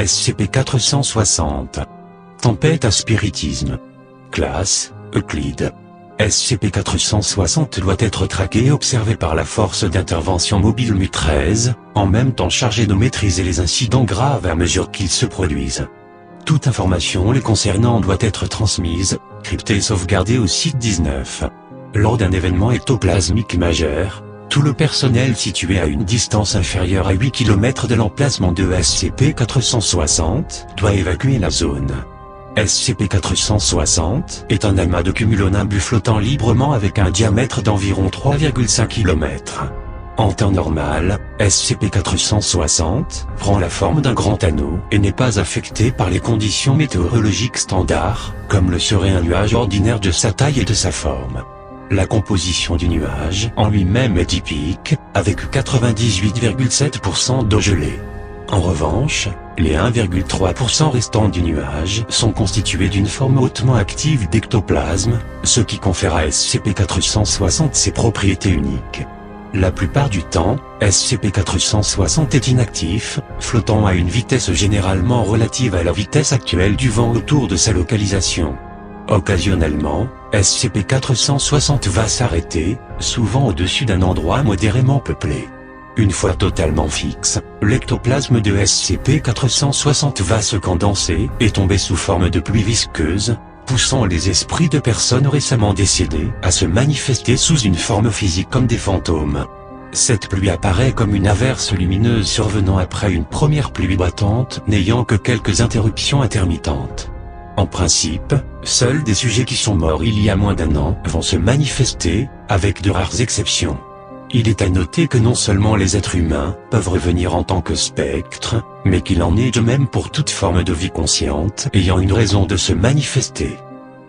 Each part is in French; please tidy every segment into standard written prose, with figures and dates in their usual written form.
SCP-460. Tempête à spiritisme. Classe, Euclide. SCP-460 doit être traqué et observé par la force d'intervention mobile MU-13, en même temps chargé de maîtriser les incidents graves à mesure qu'ils se produisent. Toute information les concernant doit être transmise, cryptée et sauvegardée au site 19. Lors d'un événement ectoplasmique majeur, tout le personnel situé à une distance inférieure à 8 km de l'emplacement de SCP-460 doit évacuer la zone. SCP-460 est un amas de cumulonimbus flottant librement avec un diamètre d'environ 3,5 km. En temps normal, SCP-460 prend la forme d'un grand anneau et n'est pas affecté par les conditions météorologiques standards, comme le serait un nuage ordinaire de sa taille et de sa forme. La composition du nuage en lui-même est typique, avec 98,7% d'eau gelée. En revanche, les 1,3% restants du nuage sont constitués d'une forme hautement active d'ectoplasme, ce qui confère à SCP-460 ses propriétés uniques. La plupart du temps, SCP-460 est inactif, flottant à une vitesse généralement relative à la vitesse actuelle du vent autour de sa localisation. Occasionnellement, SCP-460 va s'arrêter, souvent au-dessus d'un endroit modérément peuplé. Une fois totalement fixe, l'ectoplasme de SCP-460 va se condenser et tomber sous forme de pluie visqueuse, poussant les esprits de personnes récemment décédées à se manifester sous une forme physique comme des fantômes. Cette pluie apparaît comme une averse lumineuse survenant après une première pluie battante n'ayant que quelques interruptions intermittentes. En principe, seuls des sujets qui sont morts il y a moins d'un an vont se manifester, avec de rares exceptions. Il est à noter que non seulement les êtres humains peuvent revenir en tant que spectres, mais qu'il en est de même pour toute forme de vie consciente ayant une raison de se manifester.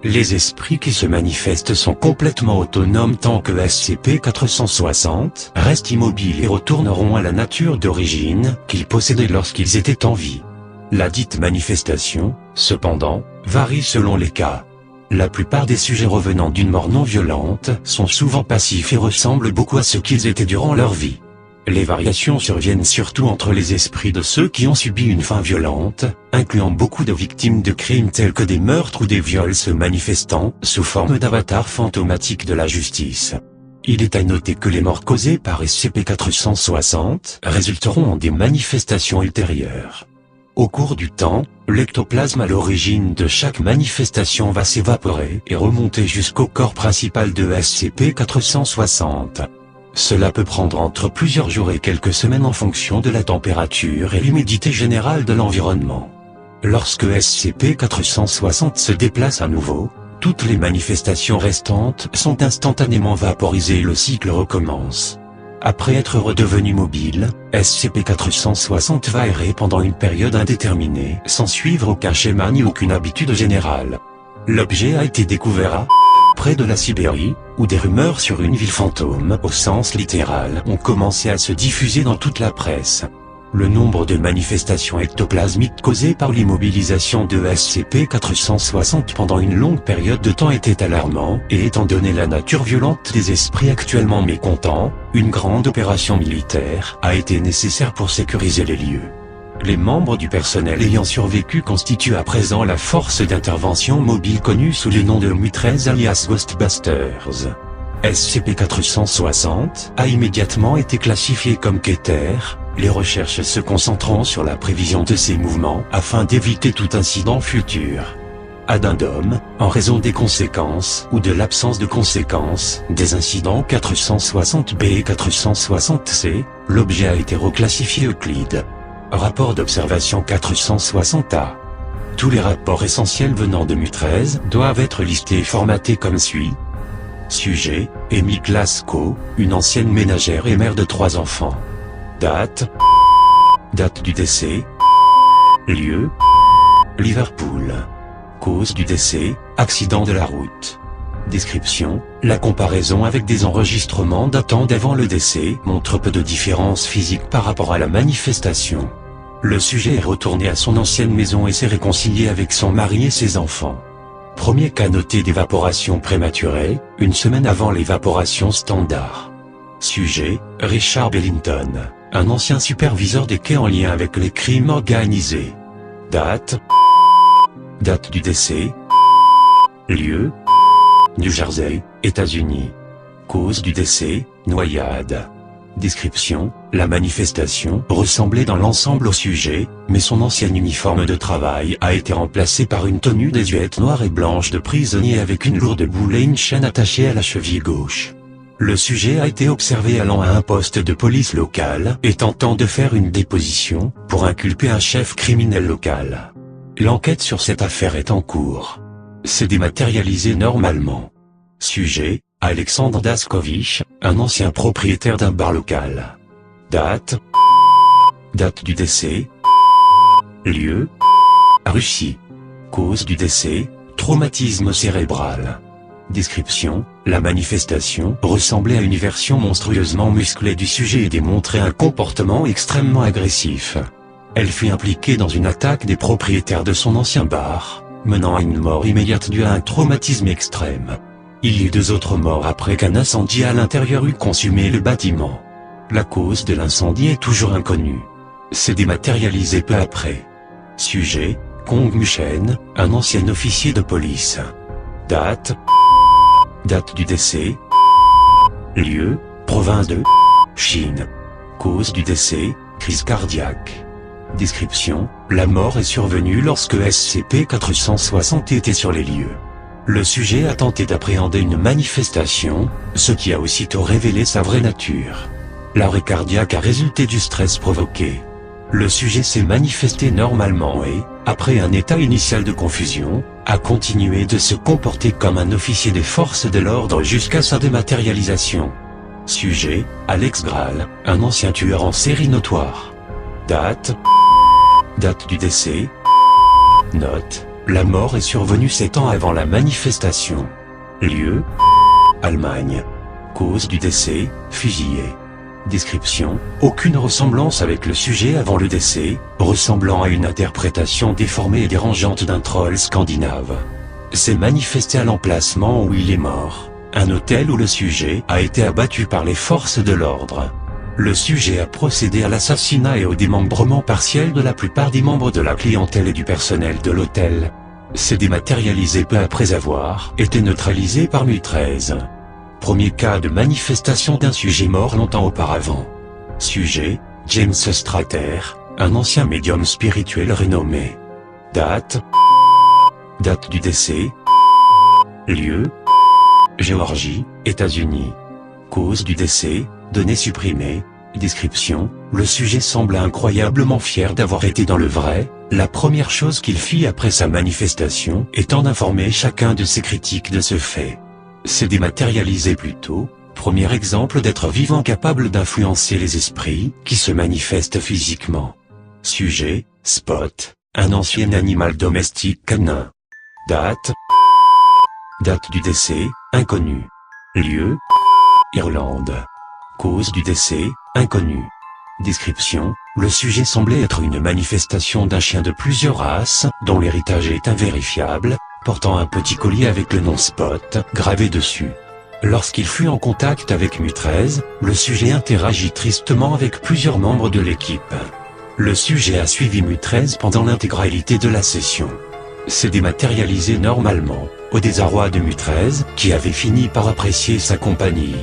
Les esprits qui se manifestent sont complètement autonomes tant que SCP-460 reste immobile et retourneront à la nature d'origine qu'ils possédaient lorsqu'ils étaient en vie. La dite manifestation, cependant, varie selon les cas. La plupart des sujets revenant d'une mort non violente sont souvent passifs et ressemblent beaucoup à ce qu'ils étaient durant leur vie. Les variations surviennent surtout entre les esprits de ceux qui ont subi une fin violente, incluant beaucoup de victimes de crimes tels que des meurtres ou des viols se manifestant sous forme d'avatars fantomatiques de la justice. Il est à noter que les morts causées par SCP-460 résulteront en des manifestations ultérieures. Au cours du temps, l'ectoplasme à l'origine de chaque manifestation va s'évaporer et remonter jusqu'au corps principal de SCP-460. Cela peut prendre entre plusieurs jours et quelques semaines en fonction de la température et l'humidité générale de l'environnement. Lorsque SCP-460 se déplace à nouveau, toutes les manifestations restantes sont instantanément vaporisées et le cycle recommence. Après être redevenu mobile, SCP-460 va errer pendant une période indéterminée sans suivre aucun schéma ni aucune habitude générale. L'objet a été découvert à près de la Sibérie, où des rumeurs sur une ville fantôme au sens littéral ont commencé à se diffuser dans toute la presse. Le nombre de manifestations ectoplasmiques causées par l'immobilisation de SCP-460 pendant une longue période de temps était alarmant, et étant donné la nature violente des esprits actuellement mécontents, une grande opération militaire a été nécessaire pour sécuriser les lieux. Les membres du personnel ayant survécu constituent à présent la force d'intervention mobile connue sous le nom de MU-13 alias Ghostbusters. SCP-460 a immédiatement été classifié comme Keter, les recherches se concentrant sur la prévision de ses mouvements afin d'éviter tout incident futur. Addendum, en raison des conséquences ou de l'absence de conséquences des incidents 460B et 460C, l'objet a été reclassifié Euclide. Rapport d'observation 460A. Tous les rapports essentiels venant de MU-13 doivent être listés et formatés comme suit. Sujet, Amy Glasgow, une ancienne ménagère et mère de 3 enfants. Date du décès. Lieu, Liverpool. Cause du décès, accident de la route. Description, la comparaison avec des enregistrements datant d'avant le décès montre peu de différences physiques par rapport à la manifestation. Le sujet est retourné à son ancienne maison et s'est réconcilié avec son mari et ses enfants. Premier cas noté d'évaporation prématurée, une semaine avant l'évaporation standard. Sujet, Richard Bellington, un ancien superviseur des quais en lien avec les crimes organisés. Date. Date du décès. Lieu. New Jersey, États-Unis. Cause du décès, noyade. Description, la manifestation ressemblait dans l'ensemble au sujet, mais son ancien uniforme de travail a été remplacé par une tenue désuète noire et blanche de prisonnier avec une lourde boule et une chaîne attachée à la cheville gauche. Le sujet a été observé allant à un poste de police local et tentant de faire une déposition pour inculper un chef criminel local. L'enquête sur cette affaire est en cours. C'est dématérialisé normalement. Sujet, Alexandre Daskovich, un ancien propriétaire d'un bar local. Date. Date du décès. Lieu. Russie. Cause du décès, traumatisme cérébral. Description, la manifestation ressemblait à une version monstrueusement musclée du sujet et démontrait un comportement extrêmement agressif. Elle fut impliquée dans une attaque des propriétaires de son ancien bar, menant à une mort immédiate due à un traumatisme extrême. Il y eut 2 autres morts après qu'un incendie à l'intérieur eut consumé le bâtiment. La cause de l'incendie est toujours inconnue. C'est dématérialisé peu après. Sujet, Kong Mushen, un ancien officier de police. Date. Date du décès. Lieu, province de Chine. Cause du décès, crise cardiaque. Description, la mort est survenue lorsque SCP-460 était sur les lieux. Le sujet a tenté d'appréhender une manifestation, ce qui a aussitôt révélé sa vraie nature. L'arrêt cardiaque a résulté du stress provoqué. Le sujet s'est manifesté normalement et, après un état initial de confusion, a continué de se comporter comme un officier des forces de l'ordre jusqu'à sa dématérialisation. Sujet, Alex Graal, un ancien tueur en série notoire. Date. Date du décès. Note. La mort est survenue 7 ans avant la manifestation. Lieu. Allemagne. Cause du décès, fusillé. Description, aucune ressemblance avec le sujet avant le décès, ressemblant à une interprétation déformée et dérangeante d'un troll scandinave. C'est manifesté à l'emplacement où il est mort, un hôtel où le sujet a été abattu par les forces de l'ordre. Le sujet a procédé à l'assassinat et au démembrement partiel de la plupart des membres de la clientèle et du personnel de l'hôtel. C'est dématérialisé peu après avoir été neutralisé par MU13. Premier cas de manifestation d'un sujet mort longtemps auparavant. Sujet, James Strater, un ancien médium spirituel renommé. Date. Date du décès. Lieu. Géorgie, États-Unis. Cause du décès, données supprimées. Description, le sujet semble incroyablement fier d'avoir été dans le vrai, la première chose qu'il fit après sa manifestation étant d'informer chacun de ses critiques de ce fait. C'est dématérialisé plutôt, premier exemple d'être vivant capable d'influencer les esprits qui se manifestent physiquement. Sujet, Spot, un ancien animal domestique canin. Date. Date du décès, inconnue. Lieu. Irlande. Cause du décès, inconnue. Description, le sujet semblait être une manifestation d'un chien de plusieurs races, dont l'héritage est invérifiable, portant un petit collier avec le nom Spot gravé dessus. Lorsqu'il fut en contact avec MU13, le sujet interagit tristement avec plusieurs membres de l'équipe. Le sujet a suivi MU13 pendant l'intégralité de la session. C'est dématérialisé normalement, au désarroi de MU13, qui avait fini par apprécier sa compagnie.